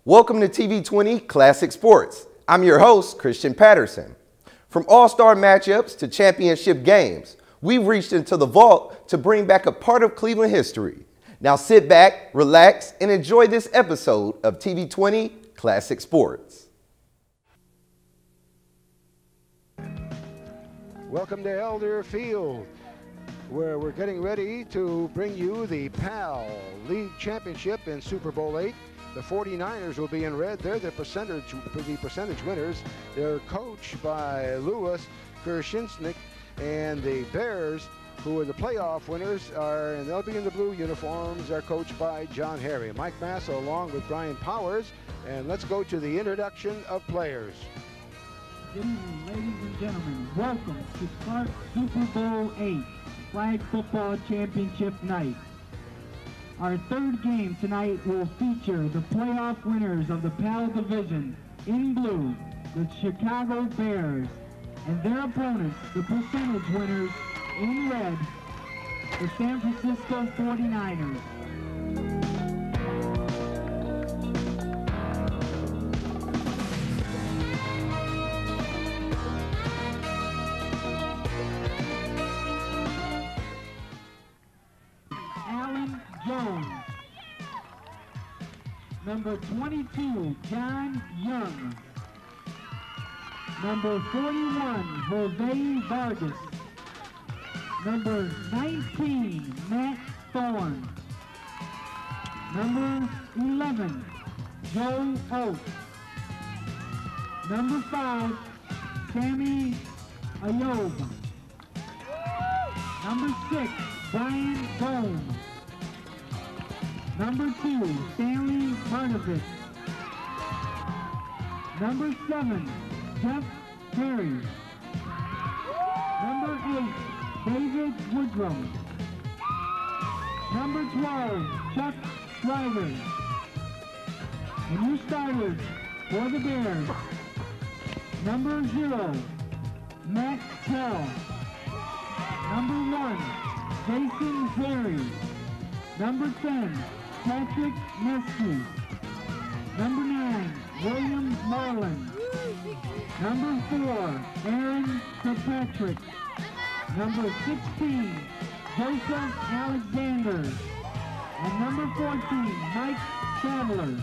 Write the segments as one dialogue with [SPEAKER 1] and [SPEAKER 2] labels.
[SPEAKER 1] Welcome to TV20 Classic Sports. I'm your host, Christian Patterson. From all-star matchups to championship games, we've reached into the vault to bring back a part of Cleveland history. Now sit back, relax, and enjoy this episode of TV20 Classic Sports.
[SPEAKER 2] Welcome to Elder Field, where we're getting ready to bring you the PAL League Championship in Super Bowl VIII. The 49ers will be in red. They're the percentage winners. They're coached by Louis Kershinsnik, and the Bears, who are the playoff winners, and they'll be in the blue uniforms, are coached by John Harry. Mike Massa along with Brian Powers, and let's go to the introduction of players.
[SPEAKER 3] Good evening, ladies and gentlemen. Welcome to Clark Super Bowl VIII Flag Football Championship Night. Our third game tonight will feature the playoff winners of the PAL Division in blue, the Chicago Bears, and their opponents, the percentage winners in red, the San Francisco 49ers. Jones. Number 22, John Young. Number 41, Jose Vargas. Number 19, Matt Thorne. Number 11, Joe Oates. Number 5, Sammy Ayob. Number 6, Brian Gomes. Number 2, Stanley Barnavich. Number 7, Jeff Perry. Number 8, David Woodrow. Number 12, Chuck Schreiber. And your starters for the Bears. Number 0, Matt Kell. Number 1, Jason Perry. Number 10, Patrick Nesky. Number 9, William Marlin. Number 4, Aaron Kirkpatrick. Number 16, Joseph Alexander. And number 14, Mike Sadler.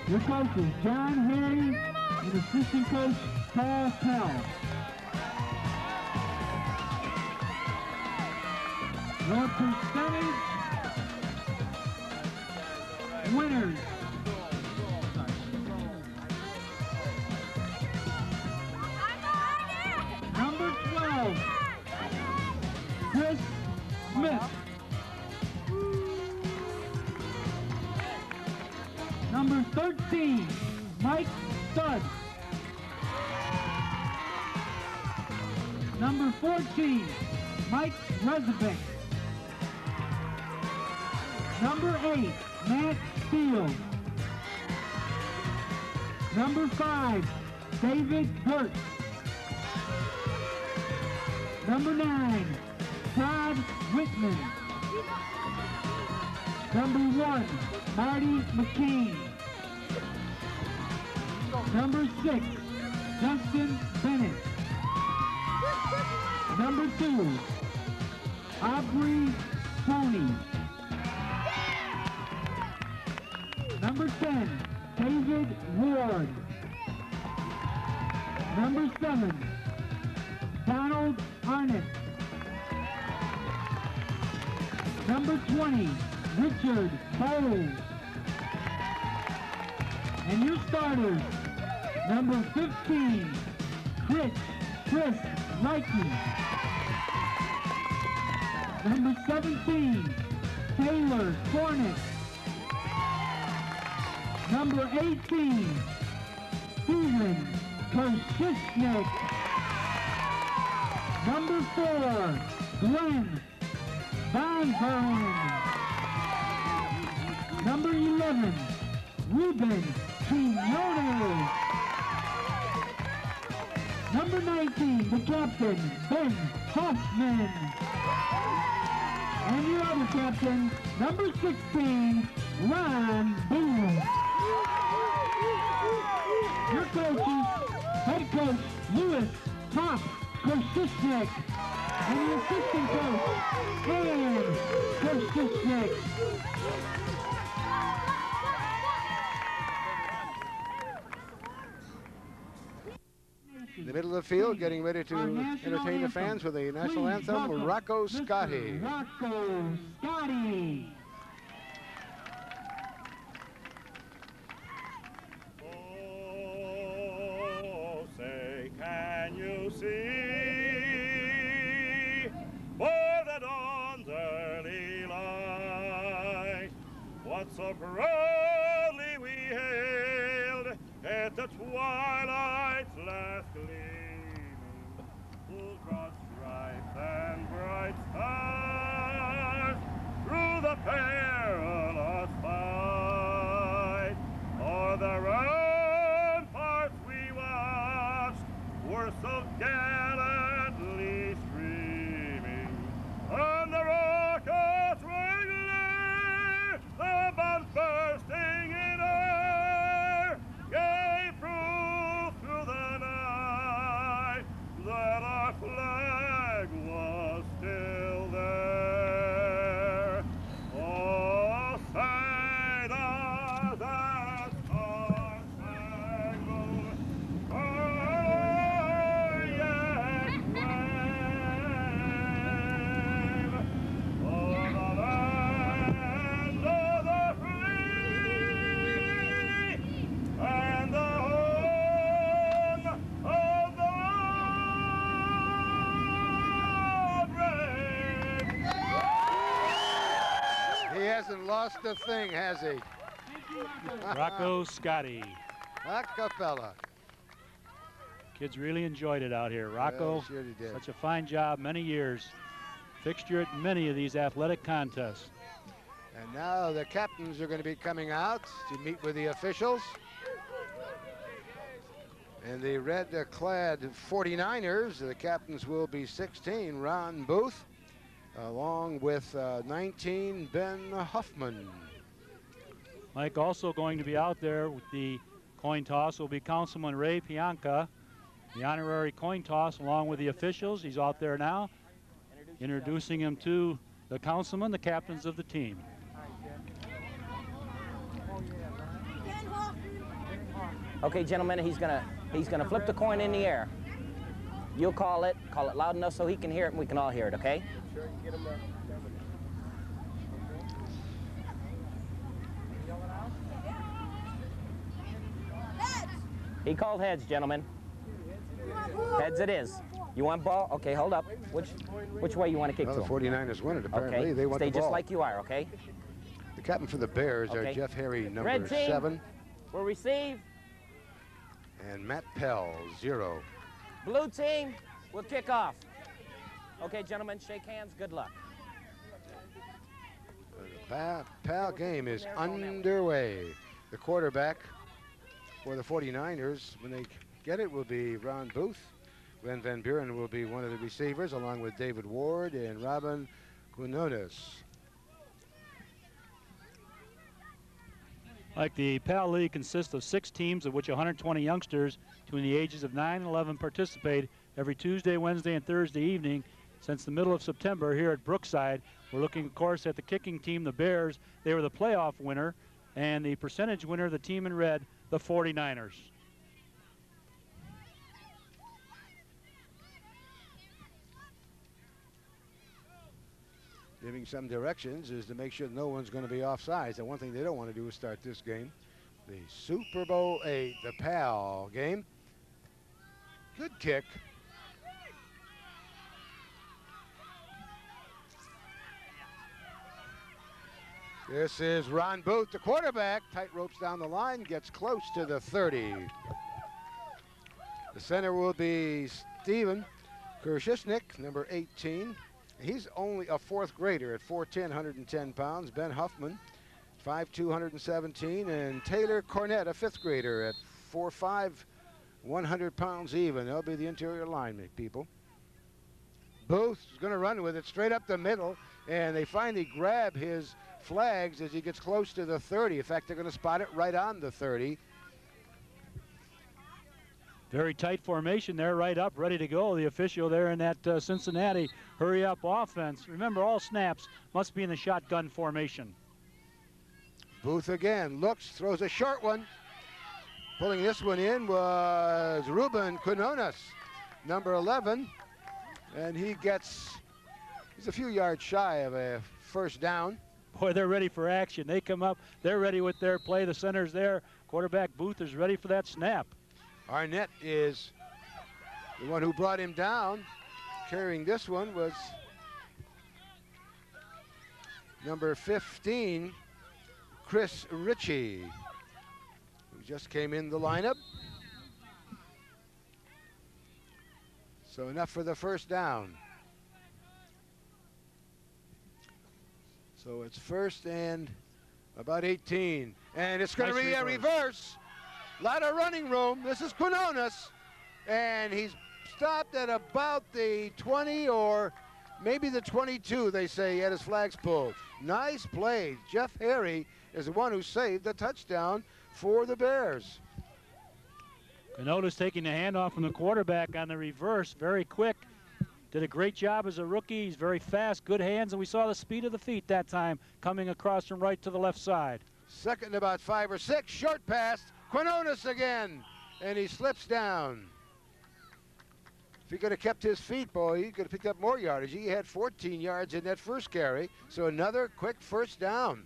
[SPEAKER 3] Your coaches, John Harry and assistant coach Paul Pell. Your percentage winners. Number 12, Chris Smith. Number 13, Mike Stud. Number 14, Mike Rezovic. Number 8, Matt Steele. Number 5, David Hurt. Number 9, Todd Whitman. Number 1, Marty McCain. Number 6, Justin Bennett. Number 2, Aubrey Tony. Number 10, David Ward. Number 7, Donald Arnett. Number 20, Richard Bowles. And your starters, number 15, Chris Reicke. Number 17, Taylor Cornish. Number 18, Steven Kershishnik. Number 4, Glenn Van Veren. Number 11, Ruben Quinones. Number 19, the captain, Ben Hoffman. And your other captain, number 16, Ron Booth. Your coaches, head coach Louis Top Korsisnik, and the assistant coach, Ann Korsisnik.
[SPEAKER 2] In the middle of the field, getting ready to entertain the fans with the national anthem, Rocco Scotty.
[SPEAKER 3] Rocco Scotty.
[SPEAKER 4] Oh, say, can you see by the dawn's early light what so proudly we hailed at the twilight's last gleaming, whose broad stripes and bright stars through the perilous fight o'er the ramparts we watched were so gallantly streaming, and the rockets ringing, the bombs bursting in air, gave proof through the night that our flag was still there. Oh, say does that star-spangled banner yet wave o'er the land of the free and the home of the brave?
[SPEAKER 2] He hasn't lost a thing, has he?
[SPEAKER 5] Rocco Scotty.
[SPEAKER 2] Acapella.
[SPEAKER 5] Kids really enjoyed it out here. Rocco,
[SPEAKER 2] Yeah, sure he did.
[SPEAKER 5] such a fine job, many years. Fixture at many of these athletic contests.
[SPEAKER 2] And now the captains are going to be coming out to meet with the officials. And the red-clad 49ers, the captains will be 16, Ron Booth, along with 19, Ben Huffman.
[SPEAKER 5] Mike, also going to be out there with the coin toss will be Councilman Ray Pianca. The honorary coin toss along with the officials. He's out there now, introducing him to the councilman, the captains of the team.
[SPEAKER 6] Okay, gentlemen, he's gonna flip the coin in the air. You'll call it loud enough so he can hear it and we can all hear it, okay? He called heads, gentlemen. Heads it is. You want ball? Okay, hold up. Which way you want to kick
[SPEAKER 2] Well,
[SPEAKER 6] to
[SPEAKER 2] the
[SPEAKER 6] him?
[SPEAKER 2] 49ers win it, apparently.
[SPEAKER 6] Okay,
[SPEAKER 2] They want
[SPEAKER 6] stay
[SPEAKER 2] the ball.
[SPEAKER 6] just like you are, okay?
[SPEAKER 2] The captain for the Bears are
[SPEAKER 6] Okay.
[SPEAKER 2] Jeff Harry, number
[SPEAKER 6] Red team.
[SPEAKER 2] 7,
[SPEAKER 6] We'll receive.
[SPEAKER 2] and Matt Pell, 0.
[SPEAKER 6] Blue team, we'll kick off. Okay, gentlemen, shake hands. Good luck.
[SPEAKER 2] The Pal game is underway. The quarterback for the 49ers, when they get it, will be Ron Booth. Glenn Van Buren will be one of the receivers, along with David Ward and Robin Quinones.
[SPEAKER 5] Like the PAL League consists of 6 teams, of which 120 youngsters between the ages of 9 and 11 participate every Tuesday, Wednesday, and Thursday evening since the middle of September here at Brookside. We're looking, of course, at the kicking team, the Bears. They were the playoff winner, and the percentage winner, the team in red, the 49ers.
[SPEAKER 2] Giving some directions is to make sure no one's going to be offsides. And one thing they don't want to do is start this game. The Super Bowl VIII, the PAL game. Good kick. This is Ron Booth, the quarterback. Tight ropes down the line, gets close to the 30. The center will be Steven Kershisnik, number 18. He's only a 4th grader at 4'10", 110 pounds. Ben Huffman, 5'2", 117. And Taylor Cornett, a 5th grader at 4'5", 100 pounds even. They'll be the interior linemen, people. Booth is going to run with it straight up the middle. and they finally grab his flags as he gets close to the 30. In fact, they're going to spot it right on the 30.
[SPEAKER 5] Very tight formation there, right up, ready to go. The official there in that Cincinnati hurry-up offense. Remember, all snaps must be in the shotgun formation.
[SPEAKER 2] Booth again looks, throws a short one. Pulling this one in was Ruben Quinones, number 11. And he's a few yards shy of a first down.
[SPEAKER 5] Boy, they're ready for action. They come up, they're ready with their play. The center's there. Quarterback Booth is ready for that snap.
[SPEAKER 2] Arnett is the one who brought him down. Carrying this one was number 15, Chris Ritchie, who just came in the lineup. So enough for the first down. So it's first and about 18. And it's going to be a reverse. A lot of running room. This is Quinones. And he's stopped at about the 20 or maybe the 22, they say. He had his flags pulled. Nice play. Jeff Harry is the one who saved the touchdown for the Bears.
[SPEAKER 5] Quinones taking the handoff from the quarterback on the reverse. Very quick. Did a great job as a rookie. He's very fast, good hands, and we saw the speed of the feet that time coming across from right to the left side.
[SPEAKER 2] Second and about 5 or 6. Short pass. Quinones again, and he slips down. If he could have kept his feet, boy, he could have picked up more yardage. He had 14 yards in that first carry, so another quick first down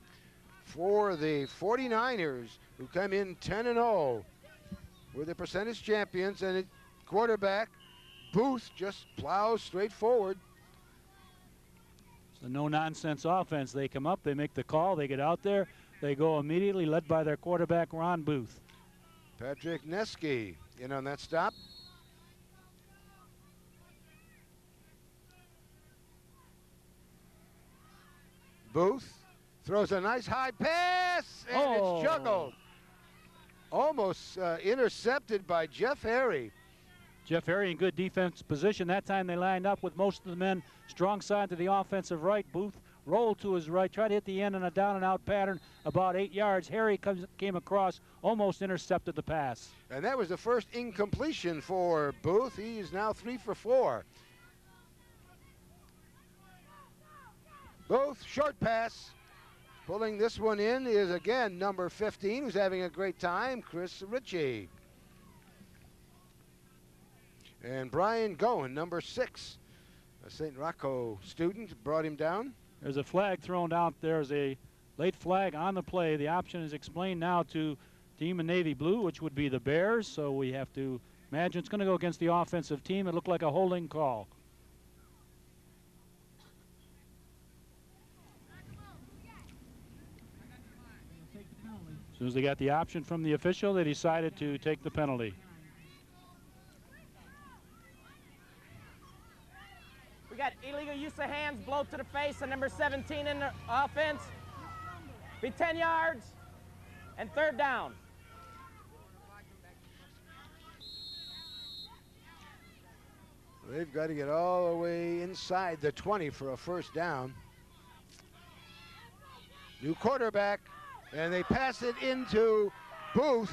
[SPEAKER 2] for the 49ers, who come in 10-0. We're the percentage champions, and quarterback Booth just plows straight forward.
[SPEAKER 5] It's a no-nonsense offense. They come up, they make the call, they get out there, they go immediately, led by their quarterback, Ron Booth.
[SPEAKER 2] Patrick Neske in on that stop. Booth throws a nice high pass, and it's juggled. Almost intercepted by Jeff Harry.
[SPEAKER 5] Jeff Harry in good defense position. That time they lined up with most of the men strong side to the offensive right. Booth rolled to his right, tried to hit the end in a down and out pattern about 8 yards. Harry came across, almost intercepted the pass.
[SPEAKER 2] And that was the first incompletion for Booth. He is now 3 for 4. Booth, short pass. Pulling this one in is again number 15, who's having a great time, Chris Ritchie. And Brian Goen, number 6, a St. Rocco student, brought him down.
[SPEAKER 5] There's a flag thrown out. There's a late flag on the play. The option is explained now to team in navy blue, which would be the Bears. So we have to imagine it's going to go against the offensive team. It looked like a holding call. As soon as they got the option from the official, they decided to take the penalty.
[SPEAKER 6] We got illegal use of hands, blow to the face, and number 17 in the offense. Be 10 yards and third down.
[SPEAKER 2] They've got to get all the way inside the 20 for a first down. New quarterback, and they pass it into Booth.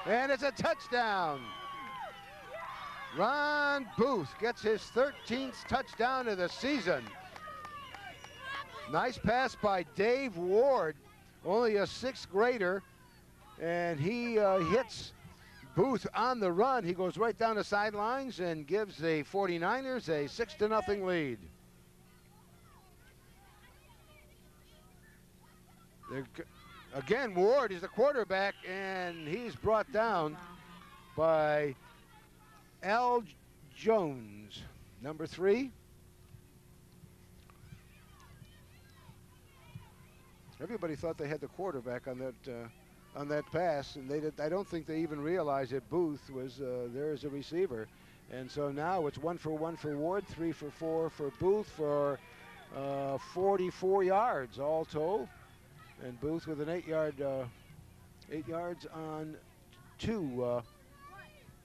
[SPEAKER 2] And it's a touchdown. Ron Booth gets his 13th touchdown of the season. Nice pass by Dave Ward, only a 6th grader, and he hits Booth on the run. He goes right down the sidelines and gives the 49ers a 6-0 lead. Again, Ward is the quarterback, and he's brought down by Al Jones, number 3. Everybody thought they had the quarterback on that pass, and they did. I don't think they even realized that Booth was there as a receiver. And so now it's 1 for 1 for Ward, 3 for 4 for Booth for 44 yards all told. And Booth with an 8 yards on 2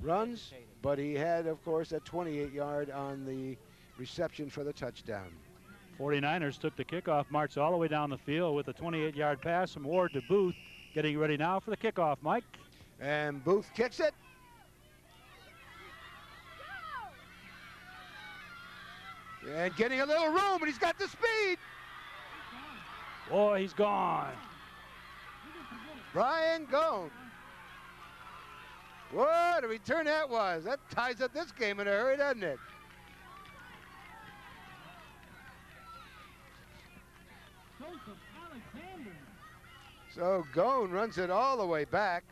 [SPEAKER 2] runs, but he had, of course, that 28-yard on the reception for the touchdown.
[SPEAKER 5] 49ers took the kickoff, marched all the way down the field with a 28-yard pass from Ward to Booth. Getting ready now for the kickoff, Mike.
[SPEAKER 2] And Booth kicks it. And getting a little room, and he's got the speed.
[SPEAKER 5] Boy, he's gone.
[SPEAKER 2] Brian Gone. What a return that was. That ties up this game in a hurry, doesn't it? So Gone runs it all the way back.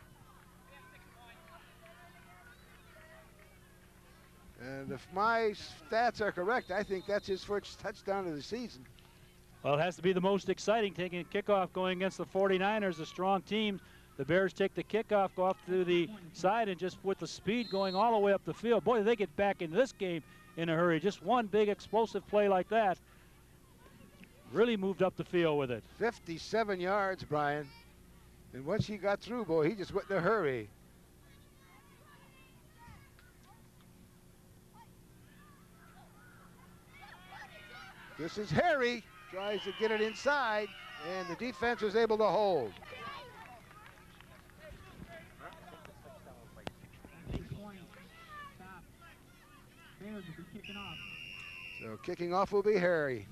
[SPEAKER 2] And if my stats are correct, I think that's his first touchdown of the season.
[SPEAKER 5] Well, it has to be the most exciting, taking a kickoff going against the 49ers, a strong team. The Bears take the kickoff, go off to the side, and just with the speed going all the way up the field. Boy, they get back into this game in a hurry. Just one big explosive play like that really moved up the field with it.
[SPEAKER 2] 57 yards, Brian. And once he got through, boy, he just went in a hurry. This is Harry, tries to get it inside, and the defense was able to hold. So kicking off will be Harry.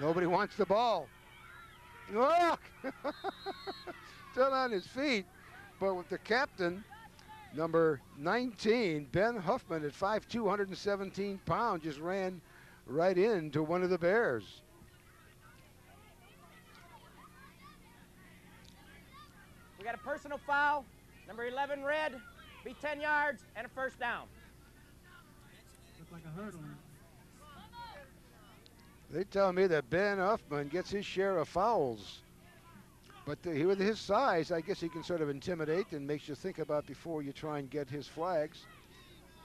[SPEAKER 2] Nobody wants the ball. Look! Still on his feet, but with the captain, number 19, Ben Huffman, at 5'2", 217 pounds, just ran right into one of the Bears.
[SPEAKER 6] We got a personal foul. Number 11, red. Be 10 yards and a first down.
[SPEAKER 3] Looks like a hurdle.
[SPEAKER 2] They tell me that Ben Huffman gets his share of fouls. But with his size, I guess he can sort of intimidate and makes you think about before you try and get his flags.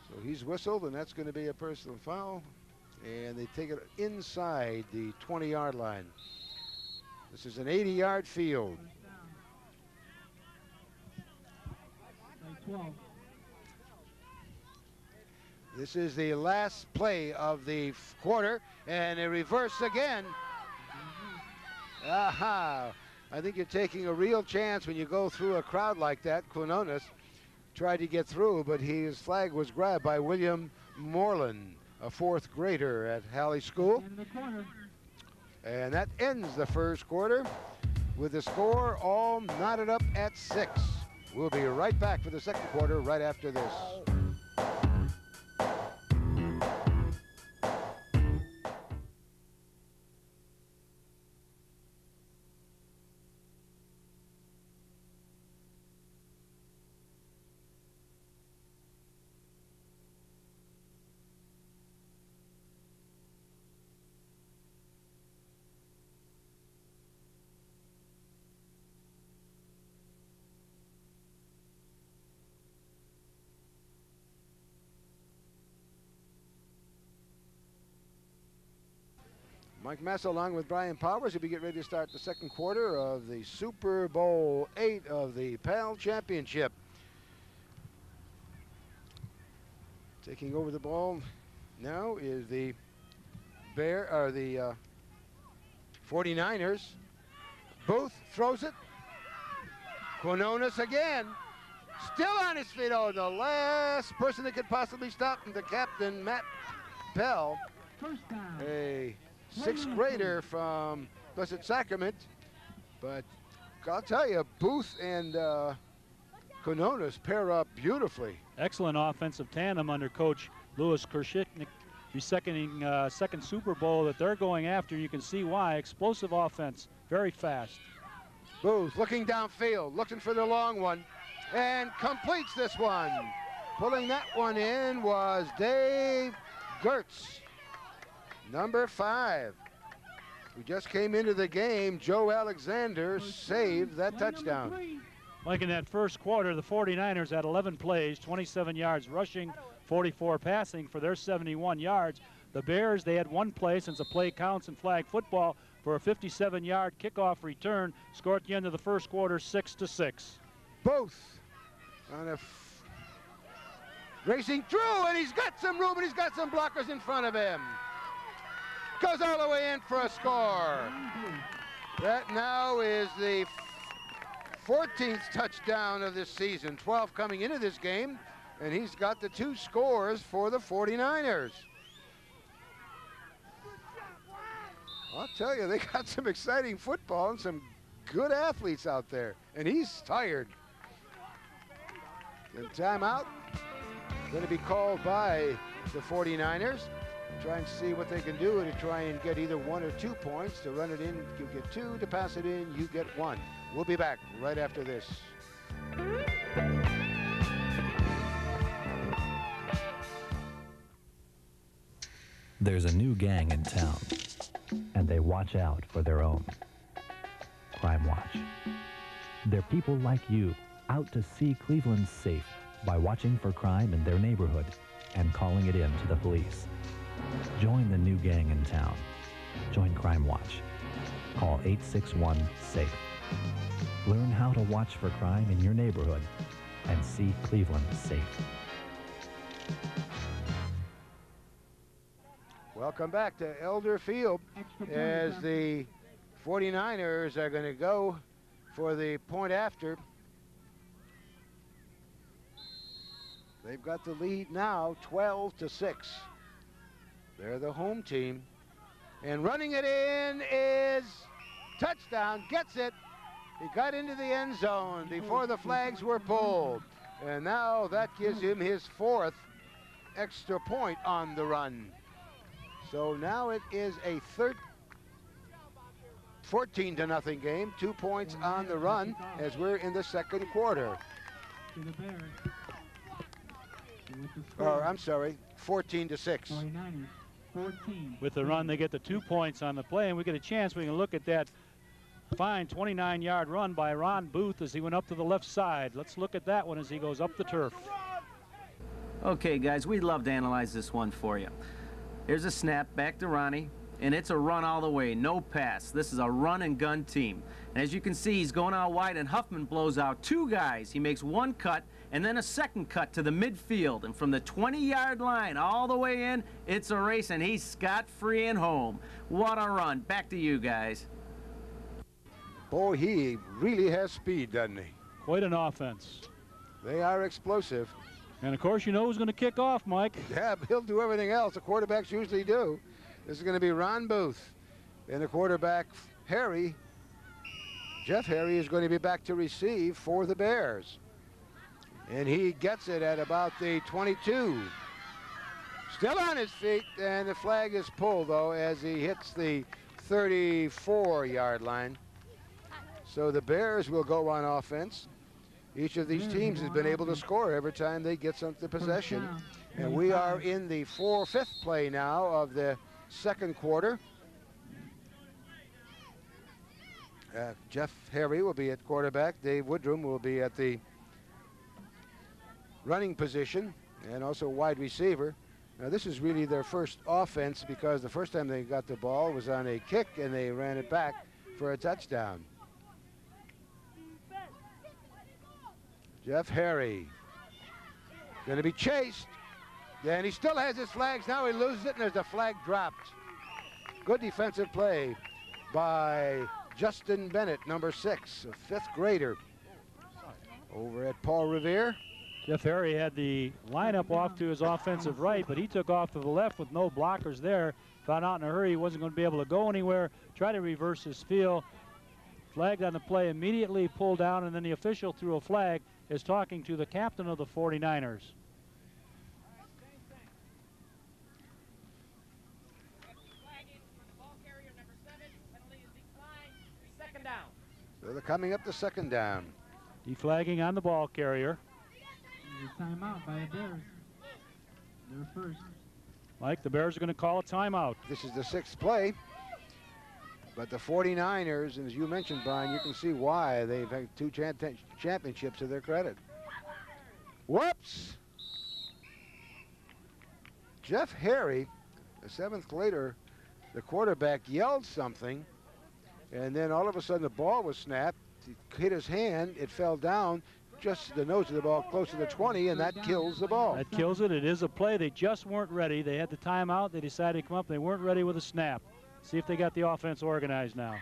[SPEAKER 2] So he's whistled, and that's going to be a personal foul. And they take it inside the 20-yard line. This is an 80-yard field.
[SPEAKER 3] Like 12.
[SPEAKER 2] This is the last play of the quarter, and a reverse again. Aha! I think you're taking a real chance when you go through a crowd like that. Quinones tried to get through, but his flag was grabbed by William Moreland, a fourth grader at Halley School. And that ends the first quarter with the score all knotted up at 6. We'll be right back for the second quarter right after this. Mike Massa along with Brian Powers as we get ready to start the second quarter of the Super Bowl 8 of the PAL Championship. Taking over the ball now is the 49ers. Booth throws it. Quinones again. Still on his feet. Oh, the last person that could possibly stop him, the captain, Matt Pell.
[SPEAKER 3] First down.
[SPEAKER 2] A sixth grader from Blessed Sacrament. But I'll tell you, Booth and Quinones pair up beautifully.
[SPEAKER 5] Excellent offensive tandem under Coach Louis Kershiknik. The second Super Bowl that they're going after. You can see why. Explosive offense, very fast.
[SPEAKER 2] Booth looking downfield, looking for the long one, and completes this one. Pulling that one in was Dave Gertz, number 5. Who just came into the game. Joe Alexander saved that touchdown.
[SPEAKER 5] Like in that first quarter, the 49ers had 11 plays, 27 yards rushing, 44 passing for their 71 yards. The Bears, they had 1 play, since a play counts in flag football, for a 57-yard kickoff return. Score at the end of the first quarter, 6-6.
[SPEAKER 2] Both on a Racing through, and he's got some room, and he's got some blockers in front of him. Goes all the way in for a score. That now is the 14th touchdown of this season, 12 coming into this game, and he's got the 2 scores for the 49ers. I'll tell you, they got some exciting football and some good athletes out there, and he's tired. And timeout going to be called by the 49ers. Try and see what they can do to try and get either 1 or 2 points. To run it in, you get 2. To pass it in, you get 1. We'll be back right after this.
[SPEAKER 7] There's a new gang in town, and they watch out for their own. Crime Watch. They're people like you, out to see Cleveland safe by watching for crime in their neighborhood and calling it in to the police. Join the new gang in town. Join Crime Watch. Call 861-SAFE. Learn how to watch for crime in your neighborhood and see Cleveland safe.
[SPEAKER 2] Welcome back to Elder Field as the 49ers are going to go for the point after. They've got the lead now, 12-6. They're the home team. And running it in is touchdown, gets it. He got into the end zone before the flags were pulled. And now that gives him his 4th extra point on the run. So now it is a 14-0 game, 2 points on the run as we're in the second quarter. Or I'm sorry, 14-6.
[SPEAKER 5] With the run, they get the 2 points on the play, and we get a chance. We can look at that fine 29-yard run by Ron Booth as he went up to the left side. Let's look at that one as he goes up the turf.
[SPEAKER 8] Okay, guys, we'd love to analyze this one for you. Here's a snap back to Ronnie, and it's a run all the way, no pass. This is a run and gun team. And as you can see, he's going out wide, and Huffman blows out 2 guys. He makes 1 cut and then a second cut to the midfield. And from the 20-yard line all the way in, it's a race, and he's scot-free and home. What a run. Back to you guys.
[SPEAKER 2] Boy, he really has speed, doesn't he?
[SPEAKER 5] Quite an offense.
[SPEAKER 2] They are explosive.
[SPEAKER 5] And, of course, you know who's going to kick off, Mike.
[SPEAKER 2] Yeah, but he'll do everything else. The quarterbacks usually do. This is going to be Ron Booth. And the quarterback, Harry, Jeff Harry, is going to be back to receive for the Bears. And he gets it at about the 22. Still on his feet, and the flag is pulled, though, as he hits the 34-yard line. So the Bears will go on offense. Each of these teams has been able to score every time they get some possession. And we are in the 5th play now of the second quarter. Jeff Harry will be at quarterback. Dave Woodrum will be at the running position and also wide receiver. Now this is really their first offense because the first time they got the ball was on a kick and they ran it back for a touchdown. Jeff Harry going to be chased. And he still has his flags. Now he loses it and there's a flag dropped. Good defensive play by Justin Bennett, number 6, a 5th grader over at Paul Revere.
[SPEAKER 5] Jeff Harry had the lineup off to his offensive right, but he took off to the left with no blockers there. Found out in a hurry he wasn't going to be able to go anywhere. Tried to reverse his field. Flagged on the play, immediately pulled down, and then the official threw a flag, is talking to the captain of the 49ers.
[SPEAKER 2] So they're coming up to second down.
[SPEAKER 5] Deflagging on the ball carrier.
[SPEAKER 3] A timeout by the Bears. They're first.
[SPEAKER 5] Mike, the Bears are going to call a timeout.
[SPEAKER 2] This is the 6th play. But the 49ers, and as you mentioned, Brian, you can see why they've had 2 championships to their credit. Whoops! Jeff Harry, the 7th grader, the quarterback, yelled something, and then all of a sudden the ball was snapped. It hit his hand, it fell down. just the nose of the ball close to the 20, and that kills the ball.
[SPEAKER 5] That kills it. It is a play. They just weren't ready. They had the timeout. They decided to come up. They weren't ready with a snap. See if they got the offense organized now.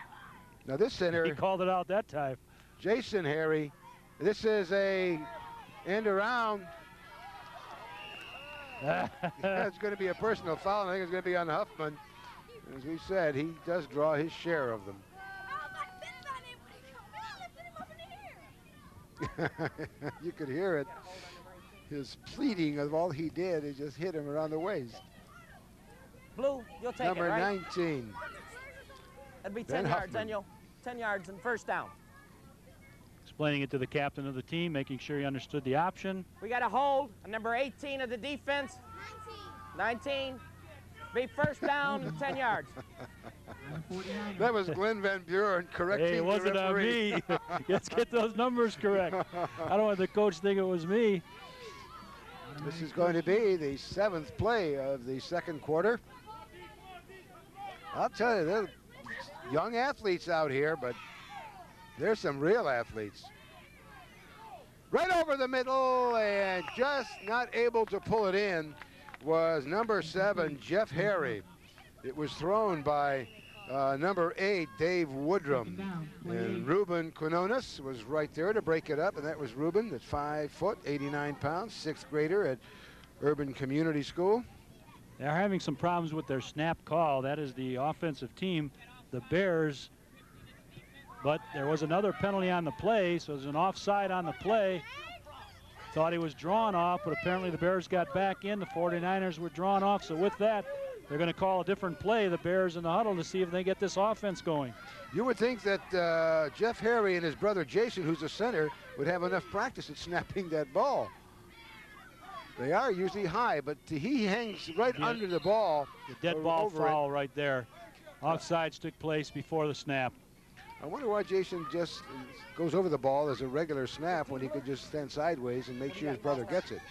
[SPEAKER 2] Now this center,
[SPEAKER 5] He called it out that time.
[SPEAKER 2] Jason Harry, this is a end around. It's going to be a personal foul, and I think it's going to be on Huffman. As we said, he does draw his share of them. You could hear it. His pleading of all he did, it just hit him around the waist.
[SPEAKER 6] Blue, you'll take
[SPEAKER 2] Number
[SPEAKER 6] it, right?
[SPEAKER 2] 19.
[SPEAKER 6] That'd be
[SPEAKER 2] Ben
[SPEAKER 6] 10 yards,
[SPEAKER 2] Huffman.
[SPEAKER 6] Daniel. 10 yards and first down.
[SPEAKER 5] Explaining it to the captain of the team, making sure he understood the option.
[SPEAKER 6] We got a hold on number 18 of the defense. 19. Be first down, 10 yards.
[SPEAKER 2] That was Glenn Van Buren correcting
[SPEAKER 5] Hey, it wasn't
[SPEAKER 2] the
[SPEAKER 5] on
[SPEAKER 2] referee.
[SPEAKER 5] me. Let's get those numbers correct. I don't want the coach to think it was me.
[SPEAKER 2] This is going to be the 7th play of the second quarter. I'll tell you, they're young athletes out here, but there's some real athletes. Right over the middle, and just not able to pull it in was number 7, Jeff Harry. It was thrown by number 8, Dave Woodrum. And Ruben Quinones was right there to break it up, and that was Ruben at 5 foot, 89 pounds, 6th grader at Urban Community School.
[SPEAKER 5] They're having some problems with their snap call. That is the offensive team, the Bears. But there was another penalty on the play, so there's an offside on the play. Thought he was drawn off, but apparently the Bears got back in. The 49ers were drawn off, so with that, they're going to call a different play, the Bears in the huddle, to see if they get this offense going.
[SPEAKER 2] You would think that Jeff Harry and his brother Jason, who's a center, would have enough practice at snapping that ball. They are usually high, but he hangs right under the ball.
[SPEAKER 5] The dead ball foul right there. Offsides took place before the snap.
[SPEAKER 2] I wonder why Jason just goes over the ball as a regular snap when he could just stand sideways and make sure his brother gets it.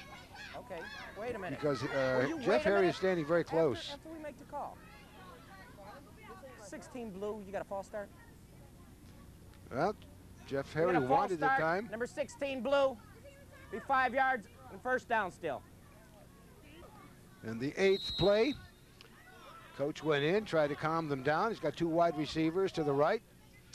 [SPEAKER 6] Okay, wait a minute.
[SPEAKER 2] Because
[SPEAKER 6] Will you wait
[SPEAKER 2] Jeff
[SPEAKER 6] a
[SPEAKER 2] Harry
[SPEAKER 6] minute?
[SPEAKER 2] is standing very close.
[SPEAKER 6] After we make the call. 16 blue, you got a false start?
[SPEAKER 2] Well, Jeff
[SPEAKER 6] We got
[SPEAKER 2] Harry
[SPEAKER 6] a false
[SPEAKER 2] wanted the
[SPEAKER 6] start.
[SPEAKER 2] time.
[SPEAKER 6] Number 16 blue, be 5 yards and first down still.
[SPEAKER 2] And the 8th play, coach went in, tried to calm them down. He's got 2 wide receivers to the right.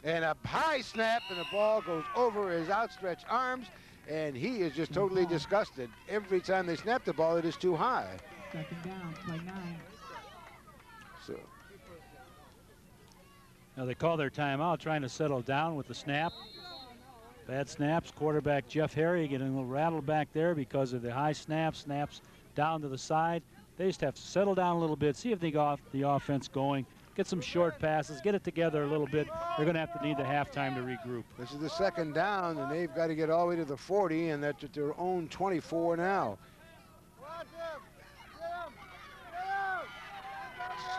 [SPEAKER 2] And a high snap, and the ball goes over his outstretched arms, and he is just totally disgusted. Every time they snap the ball, it is too high.
[SPEAKER 3] Second down, play 9.
[SPEAKER 2] So
[SPEAKER 5] Now they call their timeout, trying to settle down with the snap. Bad snaps. Quarterback Jeff Harry getting a little rattled back there because of the high snaps down to the side. They just have to settle down a little bit, see if they got the offense going, get some short passes, get it together a little bit. They're going to have to need the halftime to regroup.
[SPEAKER 2] this is the second down, and they've got to get all the way to the 40, and that's at their own 24 now.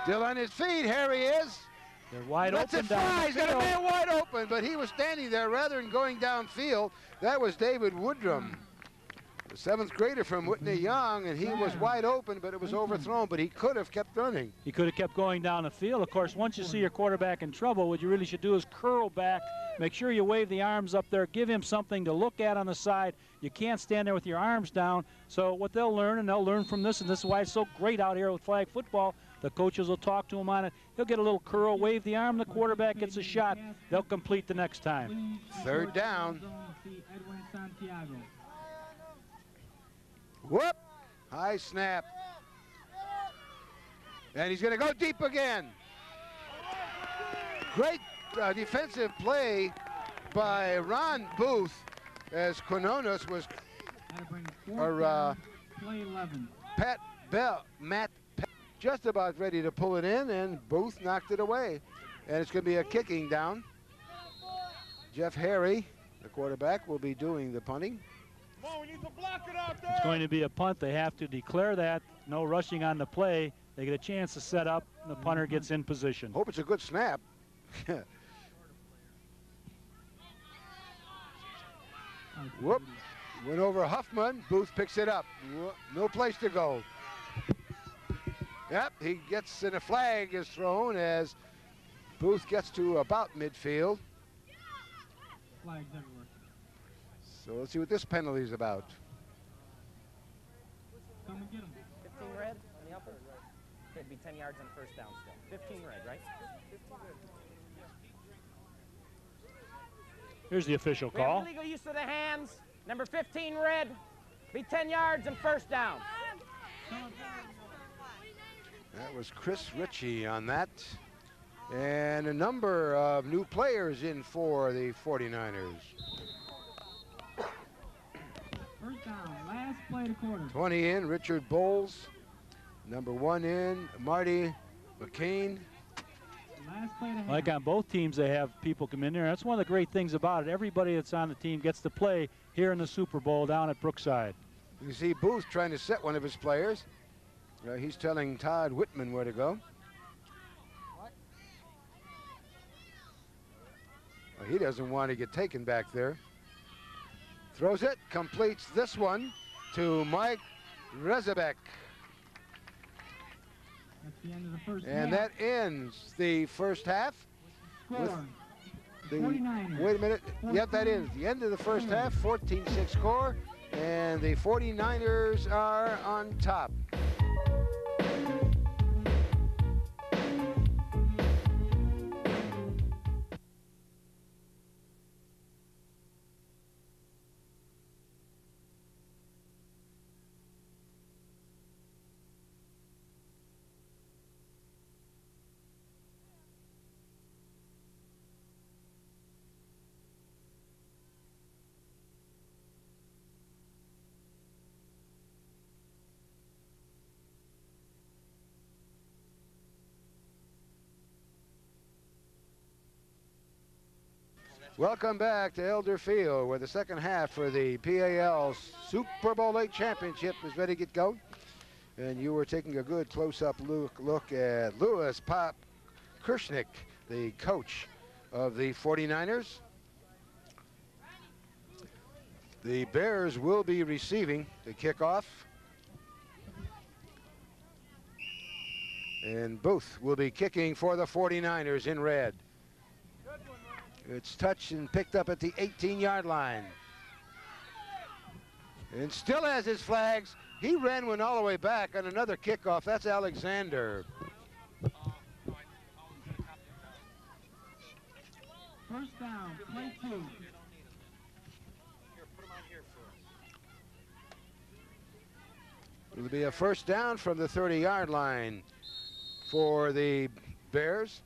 [SPEAKER 2] Still on his feet, Harry is.
[SPEAKER 5] They're wide
[SPEAKER 2] Lets
[SPEAKER 5] open
[SPEAKER 2] it
[SPEAKER 5] down
[SPEAKER 2] fly.
[SPEAKER 5] the
[SPEAKER 2] He's got a
[SPEAKER 5] field.
[SPEAKER 2] man wide open, but he was standing there rather than going downfield. That was David Woodrum, the 7th grader from Whitney Young, and he was wide open, but it was overthrown, but he could have kept running.
[SPEAKER 5] He could have kept going down the field. Of course, once you see your quarterback in trouble, what you really should do is curl back, make sure you wave the arms up there, give him something to look at on the side. You can't stand there with your arms down. So what they'll learn, and they'll learn from this, and this is why it's so great out here with flag football, the coaches will talk to him on it. He'll get a little curl, wave the arm, the quarterback gets a shot. They'll complete the next time.
[SPEAKER 2] Third down.
[SPEAKER 3] Edwin Santiago.
[SPEAKER 2] Whoop! High snap. And he's going to go deep again. Great defensive play by Ron Booth as Quinones was,
[SPEAKER 3] That'll bring
[SPEAKER 2] or
[SPEAKER 3] fourth down, play 11.
[SPEAKER 2] Matt just about ready to pull it in, and Booth knocked it away. And it's going to be a kicking down. Jeff Harry, the quarterback, will be doing the punting.
[SPEAKER 4] Come on, we need to block it out there.
[SPEAKER 5] It's going to be a punt. They have to declare that. No rushing on the play. They get a chance to set up. The punter gets in position.
[SPEAKER 2] Hope it's a good snap. Whoop. Went over Huffman. Booth picks it up. No place to go. Yep, he gets, and a flag is thrown as Booth gets to about midfield.
[SPEAKER 3] Flags everywhere.
[SPEAKER 2] So let's see what this penalty is about.
[SPEAKER 3] Come and get him.
[SPEAKER 6] 15 red on the offense. It'd be 10 yards and a first down still. 15 red, right?
[SPEAKER 5] Here's the official
[SPEAKER 6] We have
[SPEAKER 5] call.
[SPEAKER 6] illegal use of the hands. Number 15 red. Be 10 yards and first down.
[SPEAKER 2] That was Chris Ritchie on that. And a number of new players in for the 49ers.
[SPEAKER 3] First down, last play of the quarter.
[SPEAKER 2] 20 in, Richard Bowles. Number 1 in, Marty McCain.
[SPEAKER 3] Last play of the half.
[SPEAKER 5] Like on both teams, they have people come in there. That's one of the great things about it. Everybody that's on the team gets to play here in the Super Bowl down at Brookside.
[SPEAKER 2] You see Booth trying to set one of his players. He's telling Todd Whitman where to go. Well, he doesn't want to get taken back there. Throws it, completes this one to Mike Rezabek.
[SPEAKER 3] That's the end of the first
[SPEAKER 2] And
[SPEAKER 3] half.
[SPEAKER 2] that ends the first half.
[SPEAKER 3] Score.
[SPEAKER 2] with the
[SPEAKER 3] 49ers.
[SPEAKER 2] Wait a minute. Yep, that is the end of the first half. 14-6 score. And the 49ers are on top. Welcome back to Elder Field, where the second half for the PAL Super Bowl VIII Championship is ready to get going. And you were taking a good close-up look at Louis Pop Kirschnick, the coach of the 49ers. The Bears will be receiving the kickoff. And Booth will be kicking for the 49ers in red. It's touched and picked up at the 18-yard line. And still has his flags. He ran one all the way back on another kickoff. That's Alexander.
[SPEAKER 3] First down, play 2.
[SPEAKER 2] It'll be a first down from the 30-yard line for the Bears.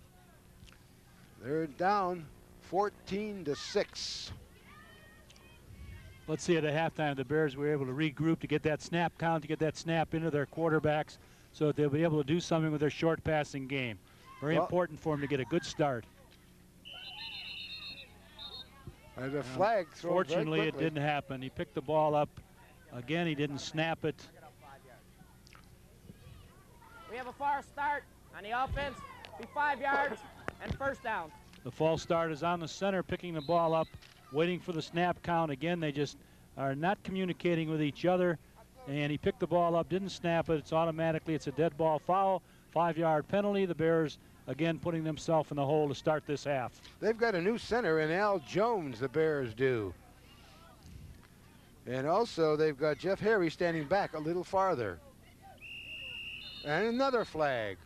[SPEAKER 2] They're down 14-6.
[SPEAKER 5] Let's see, at the halftime, the Bears were able to regroup to get that snap count, to get that snap into their quarterbacks so that they'll be able to do something with their short passing game. Very important for them to get a good start.
[SPEAKER 2] There's a flag thrown.
[SPEAKER 5] Fortunately, it didn't happen. He picked the ball up. Again, he didn't snap it.
[SPEAKER 6] We have a false start on the offense. Be 5 yards and first down.
[SPEAKER 5] The false start is on the center, picking the ball up, waiting for the snap count. Again, they just are not communicating with each other. And he picked the ball up, didn't snap it. It's a dead ball foul, 5-yard penalty. The Bears, again, putting themselves in the hole to start this half.
[SPEAKER 2] They've got a new center in Al Jones, the Bears do. And also, they've got Jeff Harry standing back a little farther. And another flag.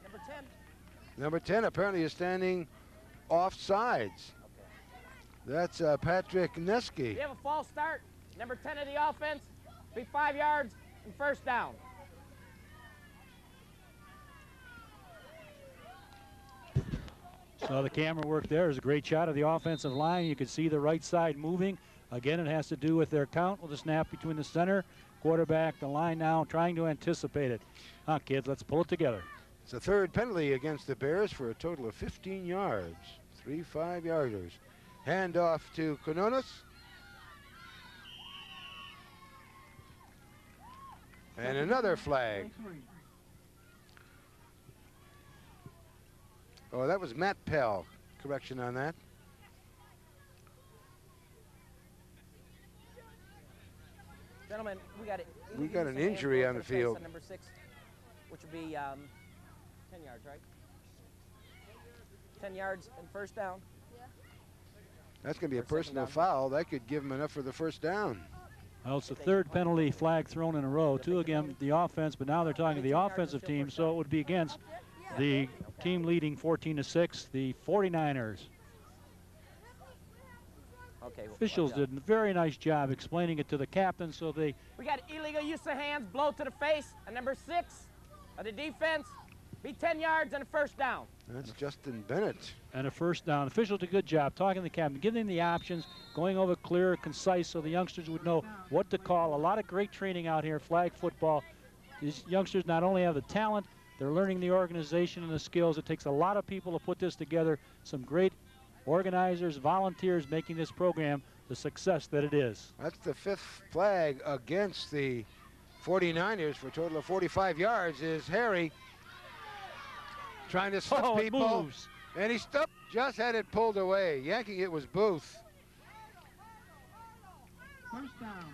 [SPEAKER 6] Number 10.
[SPEAKER 2] Number 10 apparently is standing off sides. That's Patrick Neske.
[SPEAKER 6] We have a false start. Number 10 of the offense. Be 5 yards and first down.
[SPEAKER 5] So the camera work there is a great shot of the offensive line. You can see the right side moving. Again, it has to do with their count with the snap between the center, quarterback, the line now, trying to anticipate it. Kids, let's pull it together.
[SPEAKER 2] It's a third penalty against the Bears for a total of 15 yards. 3 5-yarders. Hand off to Quinones. And another flag. Oh, that was Matt Pell. Correction on that.
[SPEAKER 6] Gentlemen,
[SPEAKER 2] we got an injury on the field.
[SPEAKER 6] On number 6, which would be 10 yards, right? 10 yards and first down.
[SPEAKER 2] That's going to be a personal foul. That could give him enough for the first down.
[SPEAKER 5] Well, it's the third penalty flag thrown in a row. Two against the offense, but now they're talking to the offensive team, so it would be against the team leading 14-6, the 49ers.
[SPEAKER 6] Okay.
[SPEAKER 5] Officials did a very nice job explaining it to the captain, so they...
[SPEAKER 6] We got illegal use of hands, blow to the face, and number 6 of the defense. Be 10 yards and a first down.
[SPEAKER 2] That's Justin Bennett.
[SPEAKER 5] And a first down. Officials did a good job talking to the captain, giving them the options, going over clear, concise, so the youngsters would know what to call. A lot of great training out here, flag football. These youngsters not only have the talent, they're learning the organization and the skills. It takes a lot of people to put this together. Some great organizers, volunteers making this program the success that it is.
[SPEAKER 2] That's the 5th flag against the 49ers for a total of 45 yards is Harry. Trying to slip people,
[SPEAKER 5] moves.
[SPEAKER 2] And he just had it pulled away. Yanking it was Booth.
[SPEAKER 3] First down.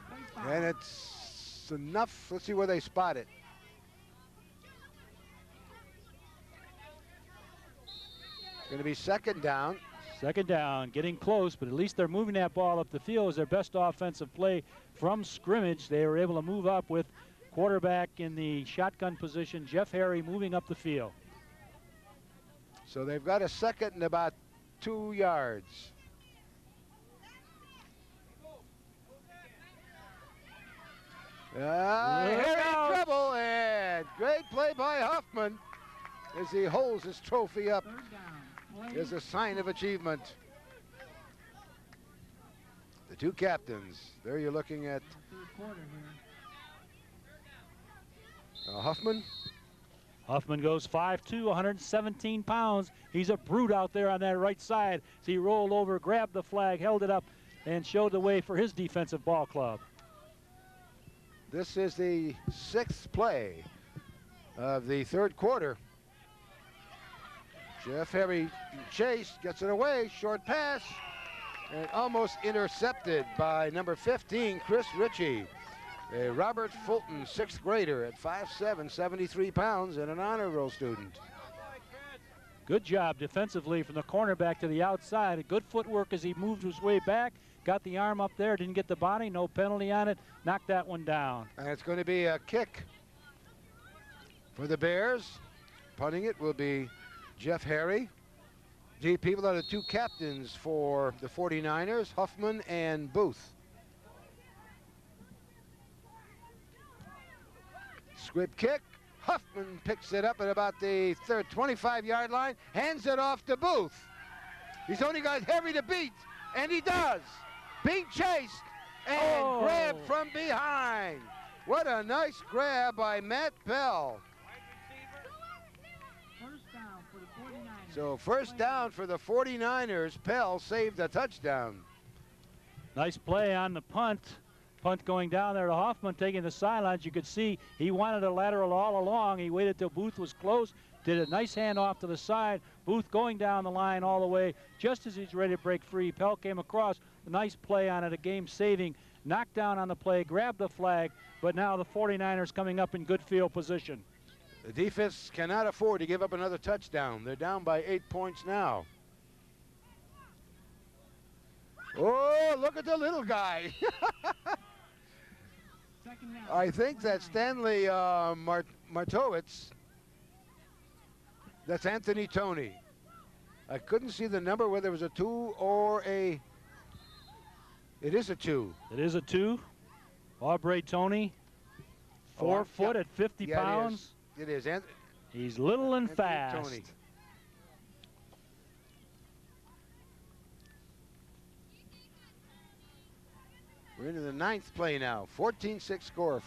[SPEAKER 2] And it's enough. Let's see where they spot it. Going to be second down.
[SPEAKER 5] Second down, getting close, but at least they're moving that ball up the field. As their best offensive play from scrimmage. They were able to move up with quarterback in the shotgun position, Jeff Harry, moving up the field.
[SPEAKER 2] So they've got a second and about 2 yards. Harry in trouble, and great play by Huffman as he holds his trophy up as a sign of achievement. The two captains, there you're looking at Huffman.
[SPEAKER 5] Huffman goes 5'2", 117 pounds. He's a brute out there on that right side. So he rolled over, grabbed the flag, held it up, and showed the way for his defensive ball club.
[SPEAKER 2] This is the 6th play of the 3rd quarter. Jeff Harry chased, gets it away, short pass, and almost intercepted by number 15, Chris Ritchie. A Robert Fulton, 6th grader at 5'7", 73 pounds, and an honor roll student.
[SPEAKER 5] Good job defensively from the cornerback to the outside. Good footwork as he moved his way back. Got the arm up there, didn't get the body, no penalty on it. Knocked that one down.
[SPEAKER 2] And it's going to be a kick for the Bears. Punting it will be Jeff Harry. The people are the two captains for the 49ers, Huffman and Booth. Squib kick. Huffman picks it up at about the 25-yard line, hands it off to Booth. He's only got Harry to beat, and he does. Being chased and grabbed from behind. What a nice grab by Matt Pell.
[SPEAKER 3] First down for the 49ers.
[SPEAKER 2] So first down for the 49ers. Pell saved the touchdown.
[SPEAKER 5] Nice play on the punt. Punt going down there to Hoffman, taking the sidelines. You could see he wanted a lateral all along. He waited till Booth was close, did a nice handoff to the side. Booth going down the line all the way. Just as he's ready to break free, Pell came across. A nice play on it, a game-saving. Knockdown on the play, grabbed the flag, but now the 49ers coming up in good field position.
[SPEAKER 2] The defense cannot afford to give up another touchdown. They're down by 8 points now. Oh, look at the little guy. I think that's Stanley Martowitz. That's Anthony Tony. I couldn't see the number, whether it was a 2 or a... It is a 2.
[SPEAKER 5] It is a 2. Aubrey Tony, 4 foot at 50 pounds.
[SPEAKER 2] It is.
[SPEAKER 5] He's little and fast.
[SPEAKER 2] Tony. We're into the 9th play now. 14-6 score.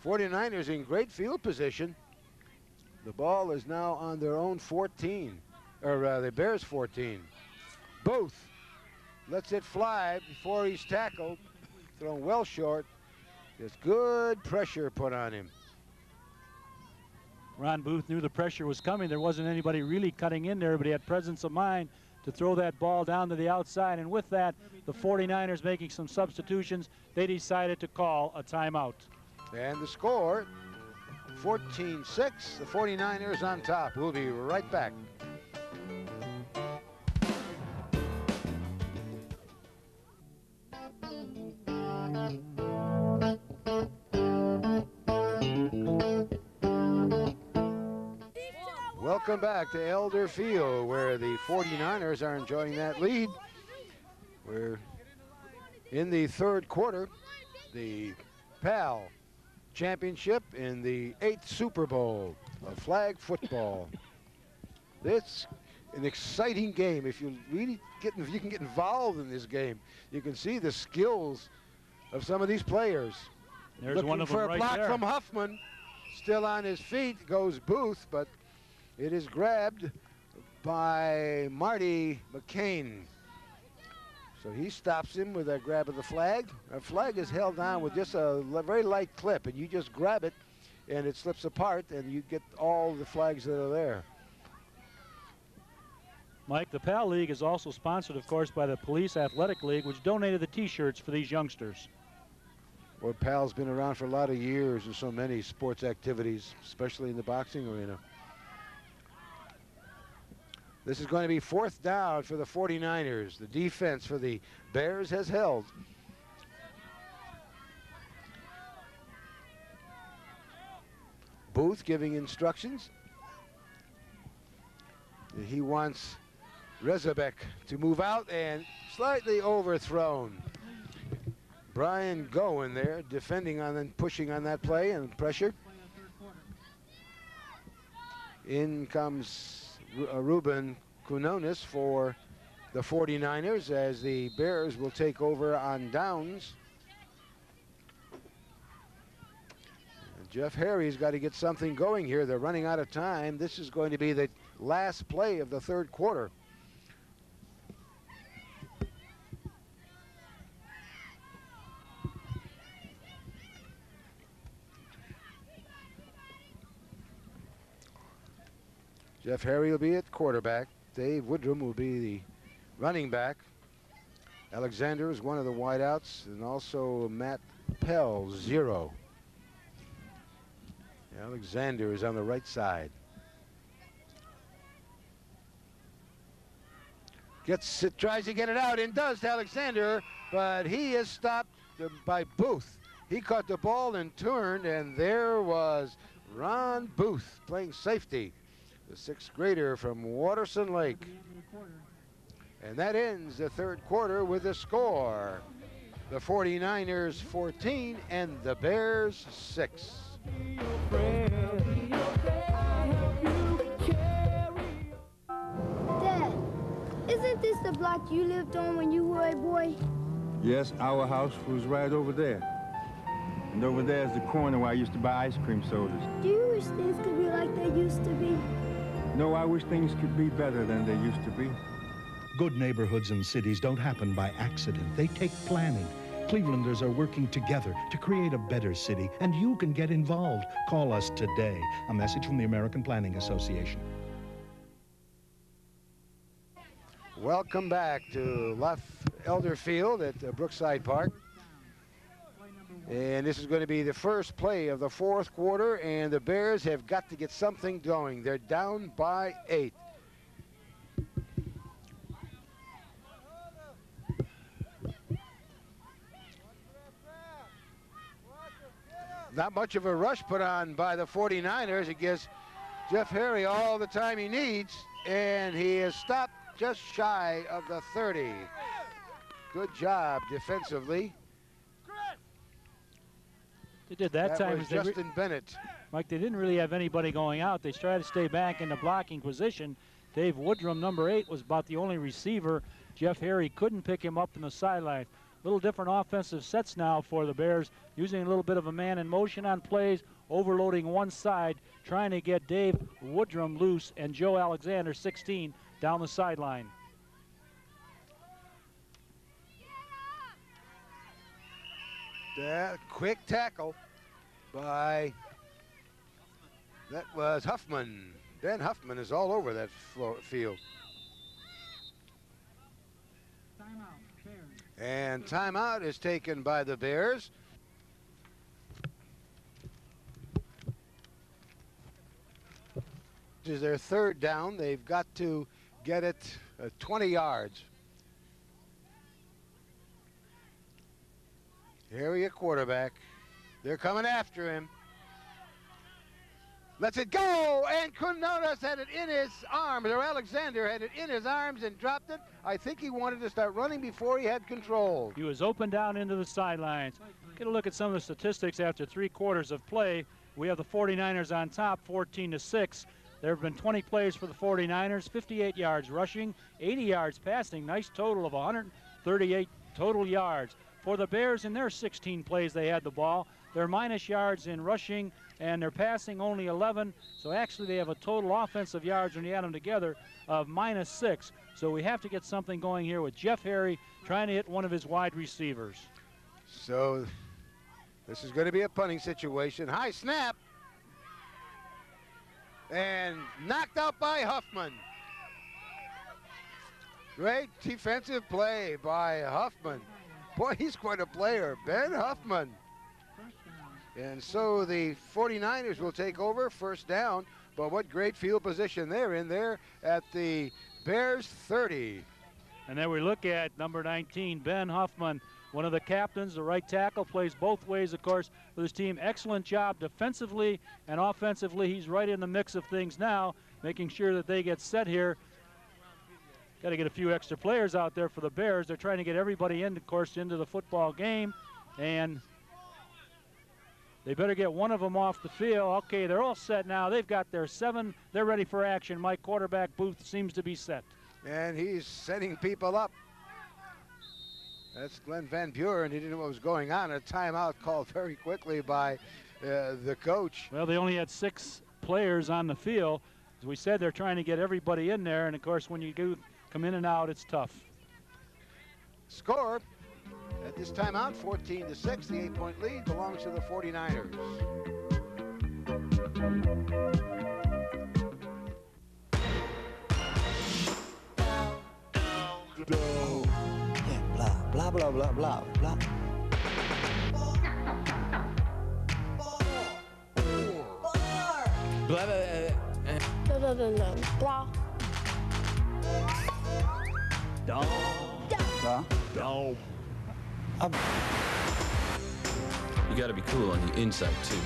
[SPEAKER 2] 49ers in great field position. The ball is now on their own 14, or the Bears 14. Booth lets it fly before he's tackled. Thrown well short. There's good pressure put on him.
[SPEAKER 5] Ron Booth knew the pressure was coming. There wasn't anybody really cutting in there, but he had presence of mind to throw that ball down to the outside. And with that, the 49ers making some substitutions, they decided to call a timeout.
[SPEAKER 2] And the score, 14-6, the 49ers on top. We'll be right back. Welcome back to Elder Field, where the 49ers are enjoying that lead. We're in the third quarter, the PAL Championship in the 8th Super Bowl of flag football. It's an exciting game. If you really if you can get involved in this game, you can see the skills of some of these players.
[SPEAKER 5] There's
[SPEAKER 2] Looking
[SPEAKER 5] one of
[SPEAKER 2] for
[SPEAKER 5] them
[SPEAKER 2] a
[SPEAKER 5] right
[SPEAKER 2] block
[SPEAKER 5] there.
[SPEAKER 2] from Huffman. Still on his feet goes Booth, but it is grabbed by Marty McCain. So he stops him with a grab of the flag. A flag is held down with just a very light clip, and you just grab it, and it slips apart, and you get all the flags that are there.
[SPEAKER 5] Mike, the PAL League is also sponsored, of course, by the Police Athletic League, which donated the T-shirts for these youngsters.
[SPEAKER 2] Well, PAL's been around for a lot of years in so many sports activities, especially in the boxing arena. This is going to be 4th down for the 49ers. The defense for the Bears has held. Booth giving instructions. He wants Rezabek to move out, and slightly overthrown. Brian Goen there defending on and pushing on that play and pressure. In comes Ruben Quinones for the 49ers as the Bears will take over on downs. And Jeff Harry's got to get something going here. They're running out of time. This is going to be the last play of the third quarter. Jeff Harry will be at quarterback. Dave Woodrum will be the running back. Alexander is one of the wideouts, and also Matt Pell, 0. Alexander is on the right side. Tries to get it out, and does to Alexander, but he is stopped by Booth. He caught the ball and turned, and there was Ron Booth playing safety, the 6th grader from Waterson Lake. And that ends the third quarter with a score. The 49ers 14 and the Bears 6.
[SPEAKER 9] Dad, isn't this the block you lived on when you were a boy?
[SPEAKER 10] Yes, our house was right over there. And over there is the corner where I used to buy ice cream sodas.
[SPEAKER 9] Do you wish things could be like they used to be?
[SPEAKER 10] No, I wish things could be better than they used to be.
[SPEAKER 11] Good neighborhoods and cities don't happen by accident. They take planning. Clevelanders are working together to create a better city, and you can get involved. Call us today. A message from the American Planning Association.
[SPEAKER 2] Welcome back to Elder Field at Brookside Park. And this is going to be the first play of the fourth quarter, and the Bears have got to get something going. They're down by 8. Not much of a rush put on by the 49ers. It gives Jeff Harry all the time he needs, and he is stopped just shy of the 30. Good job defensively.
[SPEAKER 5] They did that time.
[SPEAKER 2] Was Justin Bennett.
[SPEAKER 5] Mike, they didn't really have anybody going out. They tried to stay back in the blocking position. Dave Woodrum, number 8, was about the only receiver. Jeff Harry couldn't pick him up in the sideline. Little different offensive sets now for the Bears, using a little bit of a man in motion on plays, overloading one side, trying to get Dave Woodrum loose and Joe Alexander, 16, down the sideline.
[SPEAKER 2] That quick tackle by, that was Huffman. Ben Huffman is all over that field. And timeout is taken by the Bears. This is their third down. They've got to get it 20 yards. Harry at quarterback. They're coming after him. Lets it go, and Quinones had it in his arms, or Alexander had it in his arms and dropped it. I think he wanted to start running before he had control.
[SPEAKER 5] He was open down into the sidelines. Get a look at some of the statistics after 3 quarters of play. We have the 49ers on top, 14-6. There have been 20 plays for the 49ers, 58 yards rushing, 80 yards passing, nice total of 138 total yards. For the Bears, in their 16 plays they had the ball, they're minus yards in rushing, and they're passing only 11. So actually they have a total offensive yards when you add them together of -6. So we have to get something going here with Jeff Harry trying to hit one of his wide receivers.
[SPEAKER 2] So this is going to be a punting situation. High snap. And knocked out by Huffman. Great defensive play by Huffman. Boy, he's quite a player, Ben Huffman. And so the 49ers will take over, first down. But what great field position they're in there at the Bears 30.
[SPEAKER 5] And then we look at number 19, Ben Huffman, one of the captains, the right tackle, plays both ways, of course, for this team. Excellent job defensively and offensively. He's right in the mix of things now, making sure that they get set here. Got to get a few extra players out there for the Bears. They're trying to get everybody in, of course, into the football game. And they better get one of them off the field. Okay, they're all set now. They've got their 7. They're ready for action. Mike, quarterback Booth seems to be set.
[SPEAKER 2] And he's setting people up. That's Glenn Van Buren. He didn't know what was going on. A timeout called very quickly by the coach.
[SPEAKER 5] Well, they only had 6 players on the field. As we said, they're trying to get everybody in there. And, of course, when you do come in and out, it's tough.
[SPEAKER 2] Score at this timeout, 14-6. The 8-point lead belongs to the 49ers.
[SPEAKER 12] Blah, blah, blah, blah, blah.
[SPEAKER 13] Blah, blah, blah.
[SPEAKER 12] Dog.
[SPEAKER 13] Dog. You gotta be cool on the inside, too.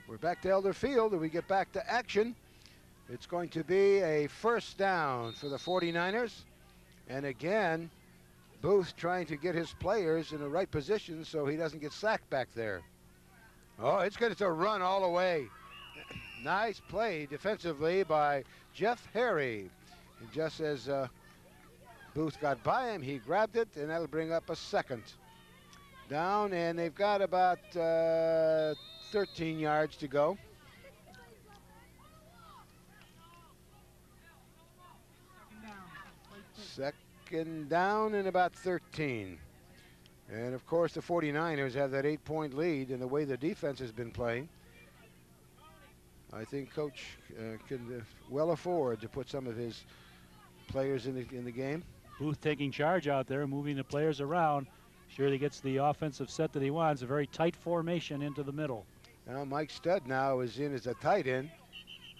[SPEAKER 2] We're back to Elder Field, and we get back to action. It's going to be a first down for the 49ers. And again, Booth trying to get his players in the right position so he doesn't get sacked back there. Oh, it's going to run all the way. Nice play defensively by Jeff Harry. And just as Booth got by him, he grabbed it, and that'll bring up a second down. And they've got about 13 yards to go. Second down and about 13. And of course the 49ers have that 8-point lead, and the way the defense has been playing, I think Coach can well afford to put some of his players in the game.
[SPEAKER 5] Booth taking charge out there, moving the players around. Sure he gets the offensive set that he wants, a very tight formation into the middle.
[SPEAKER 2] Now Mike Studd now is in as a tight end,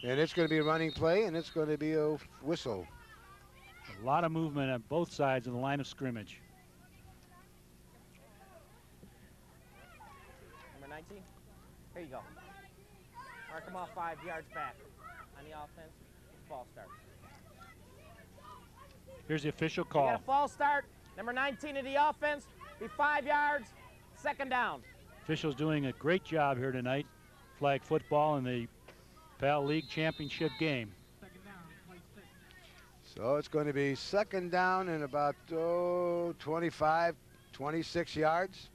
[SPEAKER 2] and it's going to be a running play, and it's going to be a whistle.
[SPEAKER 5] A lot of movement on both sides of the line of scrimmage.
[SPEAKER 6] Number 19, here you go. Mark him off 5 yards back. On the offense, false start.
[SPEAKER 5] Here's the official
[SPEAKER 6] You
[SPEAKER 5] call.
[SPEAKER 6] got a false start. Number 19 of the offense, be 5 yards, second down.
[SPEAKER 5] Officials doing a great job here tonight. Flag football in the PAL League Championship game.
[SPEAKER 2] So it's going to be second down and about 25, 26 yards.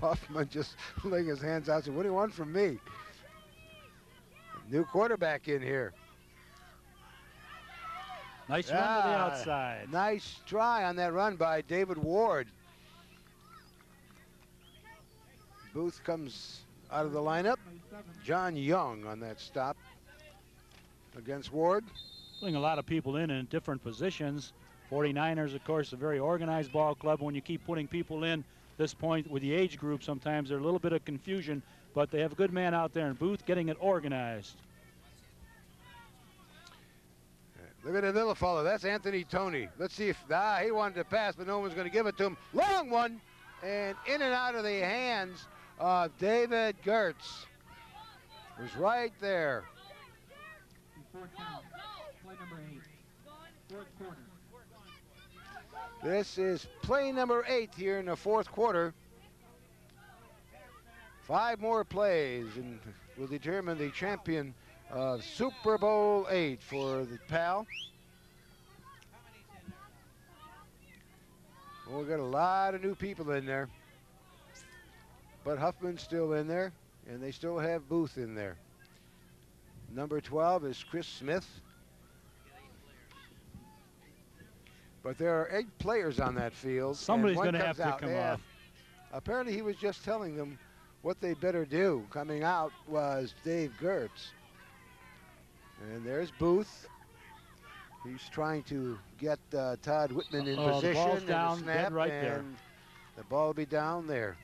[SPEAKER 2] Huffman just laying his hands out, said, what do you want from me? New quarterback in here.
[SPEAKER 5] Nice run to the outside.
[SPEAKER 2] Nice try on that run by David Ward. Booth comes out of the lineup. John Young on that stop against Ward.
[SPEAKER 5] Putting a lot of people in different positions. 49ers, of course, a very organized ball club. When you keep putting people in this point with the age group, sometimes there's a little bit of confusion, but they have a good man out there in Booth getting it organized.
[SPEAKER 2] Look at the little fellow. That's Anthony Tony. Let's see if, he wanted to pass, but no one's going to give it to him. Long one, and in and out of the hands of David Gertz. It was right there.
[SPEAKER 3] Play number 8. Fourth quarter.
[SPEAKER 2] This is play number 8 here in the fourth quarter. 5 more plays and will determine the champion of Super Bowl 8 for the PAL. Well, we got a lot of new people in there, but Huffman's still in there, and they still have Booth in there. Number 12 is Chris Smith. But there are 8 players on that field.
[SPEAKER 5] Somebody's going to have to come off.
[SPEAKER 2] Apparently he was just telling them what they better do. Coming out was Dave Gertz. And there's Booth. He's trying to get Todd Whitman in position.
[SPEAKER 5] The ball's down,
[SPEAKER 2] and snap,
[SPEAKER 5] dead right
[SPEAKER 2] and
[SPEAKER 5] there.
[SPEAKER 2] The ball will be down there.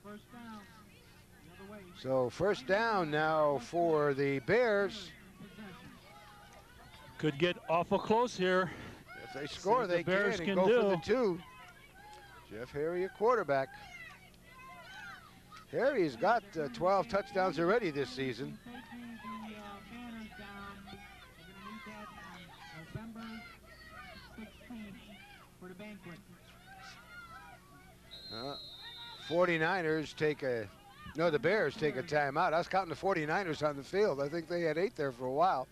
[SPEAKER 3] First down. The other way.
[SPEAKER 2] So first down now for the Bears.
[SPEAKER 5] Could get awful close here.
[SPEAKER 2] If they score, they
[SPEAKER 5] Bears
[SPEAKER 2] can
[SPEAKER 5] can
[SPEAKER 2] go
[SPEAKER 5] do.
[SPEAKER 2] for the 2. Jeff Harry, a quarterback. Harry's got 12 touchdowns already this season.
[SPEAKER 3] For the banquet.
[SPEAKER 2] 49ers take a, no, the Bears take a timeout. I was counting the 49ers on the field. I think they had 8 there for a while.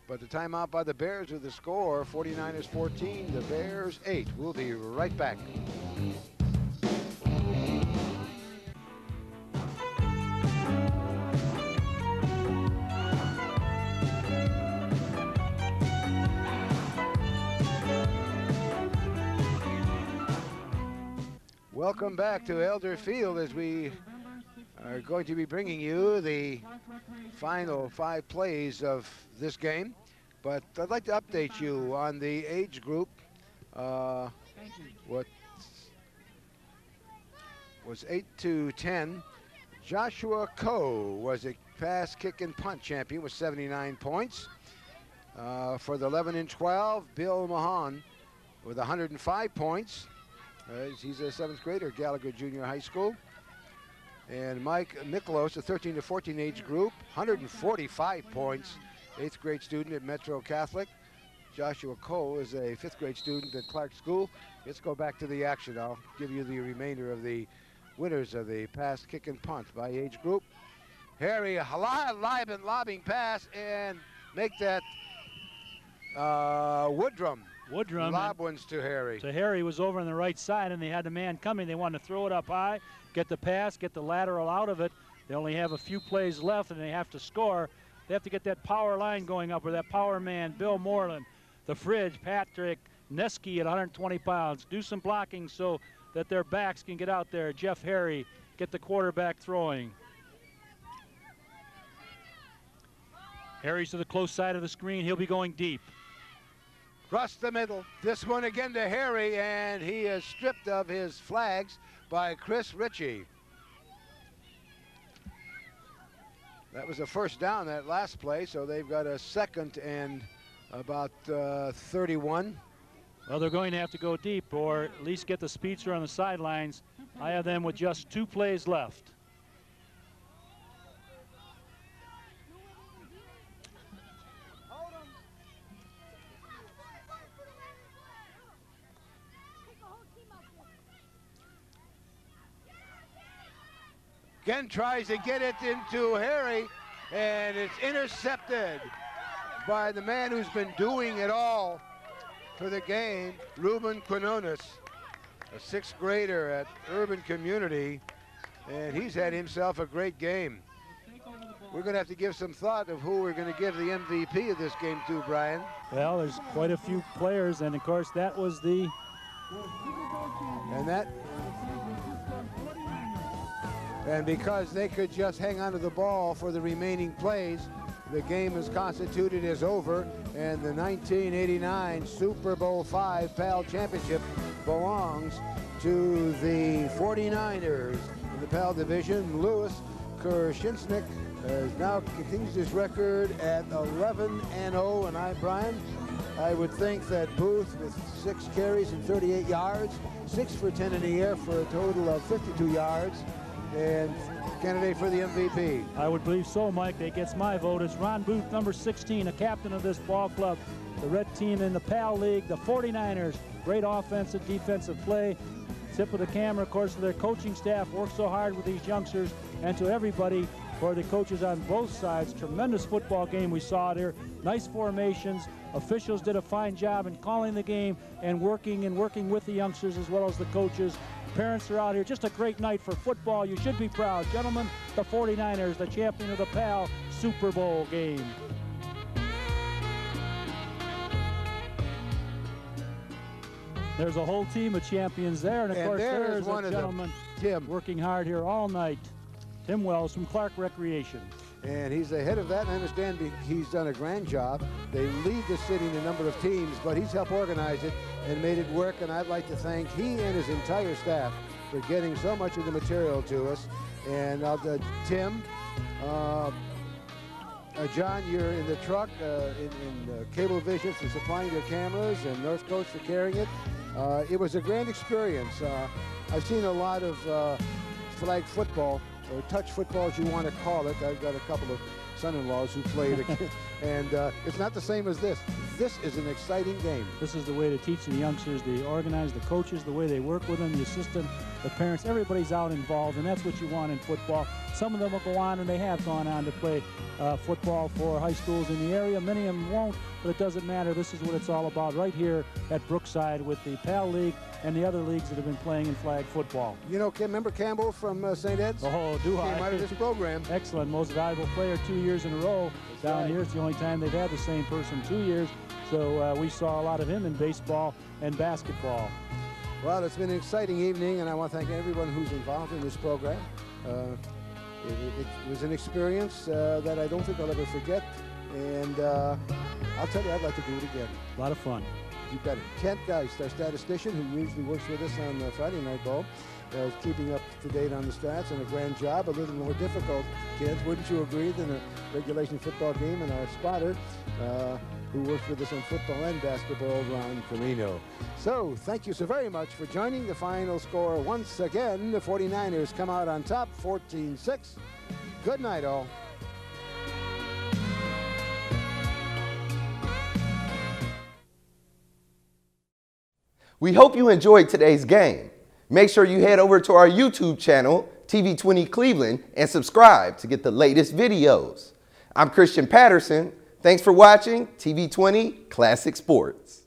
[SPEAKER 2] But the timeout by the Bears with the score, 49ers 14, the Bears 8. We'll be right back. Welcome back to Elder Field as we are going to be bringing you the final 5 plays of this game. But I'd like to update you on the age group. What was 8 to 10. Joshua Coe was a pass, kick, and punt champion with 79 points. For the 11 and 12, Bill Mahan with 105 points. He's a 7th grader at Gallagher Junior High School. And Mike Miklos, a 13 to 14 age group, 145 points, 8th grade student at Metro Catholic. Joshua Cole is a 5th grade student at Clark School. Let's go back to the action. I'll give you the remainder of the winners of the pass, kick, and punt by age group. Harry, a lobbing pass, and make that Woodrum. Lob ones to Harry.
[SPEAKER 5] So Harry was over on the right side, and they had the man coming. They wanted to throw it up high, get the pass, get the lateral out of it. They only have a few plays left, and they have to score. They have to get that power line going up, or that power man, Bill Moreland, the fridge, Patrick Neski at 120 pounds. Do some blocking so that their backs can get out there. Jeff Harry, get the quarterback throwing. Harry's to the close side of the screen. He'll be going deep.
[SPEAKER 2] Across the middle. This one again to Harry, and he is stripped of his flags by Chris Ritchie. That was a first down that last play, so they've got a 2nd and about 31.
[SPEAKER 5] Well, they're going to have to go deep or at least get the speedster on the sidelines. I have them with just 2 plays left.
[SPEAKER 2] Again tries to get it into Harry, and it's intercepted by the man who's been doing it all for the game, Ruben Quinones, a 6th grader at Urban Community, and he's had himself a great game. We're going to have to give some thought of who we're going to give the MVP of this game to, Brian.
[SPEAKER 5] Well, there's quite a few players, and of course that was the...
[SPEAKER 2] And because they could just hang onto the ball for the remaining plays, the game is constituted as over, and the 1989 Super Bowl V PAL Championship belongs to the 49ers in the PAL division. Louis Kershinsnik now continues his record at 11-0. And Brian, I would think that Booth, with 6 carries and 38 yards, 6 for 10 in the air for a total of 52 yards, and candidate for the MVP.
[SPEAKER 5] I would believe so, Mike. That gets my vote. It's Ron Booth, number 16, a captain of this ball club. The red team in the PAL League, the 49ers. Great offensive, defensive play. Tip of the camera, of course, to their coaching staff. Worked so hard with these youngsters, and to everybody, for the coaches on both sides. Tremendous football game we saw there. Nice formations. Officials did a fine job in calling the game and working with the youngsters as well as the coaches. Parents are out here. Just a great night for football. You should be proud. Gentlemen, the 49ers, the champion of the PAL Super Bowl game. There's a whole team of champions there, and of course there's one gentleman,
[SPEAKER 2] Tim,
[SPEAKER 5] working hard here all night. Tim Wells from Clark Recreation.
[SPEAKER 2] And he's ahead of that, and I understand he's done a grand job. They lead the city in a number of teams, but he's helped organize it and made it work, and I'd like to thank he and his entire staff for getting so much of the material to us. And Tim, John, you're in the truck, in Cablevision for supplying their cameras, and North Coast for carrying it. It was a grand experience. I've seen a lot of flag football, or touch football as you want to call it. I've got a couple of son-in-laws who played it, and it's not the same as this. This is an exciting game.
[SPEAKER 5] This is the way to teach the youngsters, the organize, the coaches, the way they work with them, the assistant, the parents, everybody's out involved, and that's what you want in football. Some of them will go on, and they have gone on to play football for high schools in the area. Many of them won't, but it doesn't matter. This is what it's all about right here at Brookside with the PAL League and the other leagues that have been playing in flag football.
[SPEAKER 2] You know, remember Campbell from St. Ed's?
[SPEAKER 5] Oh, do I?
[SPEAKER 2] Came out of this program.
[SPEAKER 5] Excellent. Most valuable player 2 years in a row.
[SPEAKER 2] That's
[SPEAKER 5] down
[SPEAKER 2] right.
[SPEAKER 5] here. It's the only time they've had the same person 2 years. So we saw a lot of him in baseball and basketball.
[SPEAKER 2] Well, it's been an exciting evening, and I want to thank everyone who's involved in this program. It was an experience that I don't think I'll ever forget, and I'll tell you, I'd like to do it again.
[SPEAKER 5] A lot of fun.
[SPEAKER 2] You bet it. Kent Geist, our statistician, who usually works with us on Friday Night Bowl, keeping up to date on the stats, and a grand job. A little more difficult, kids, wouldn't you agree, than a regulation football game, and our spotter, who works with us on football and basketball, Ron Carino. So, thank you so very much for joining. The final score, once again, the 49ers come out on top, 14-6. Good night, all.
[SPEAKER 1] We hope you enjoyed today's game. Make sure you head over to our YouTube channel, TV20 Cleveland, and subscribe to get the latest videos. I'm Christian Patterson. Thanks for watching TV20 Classic Sports.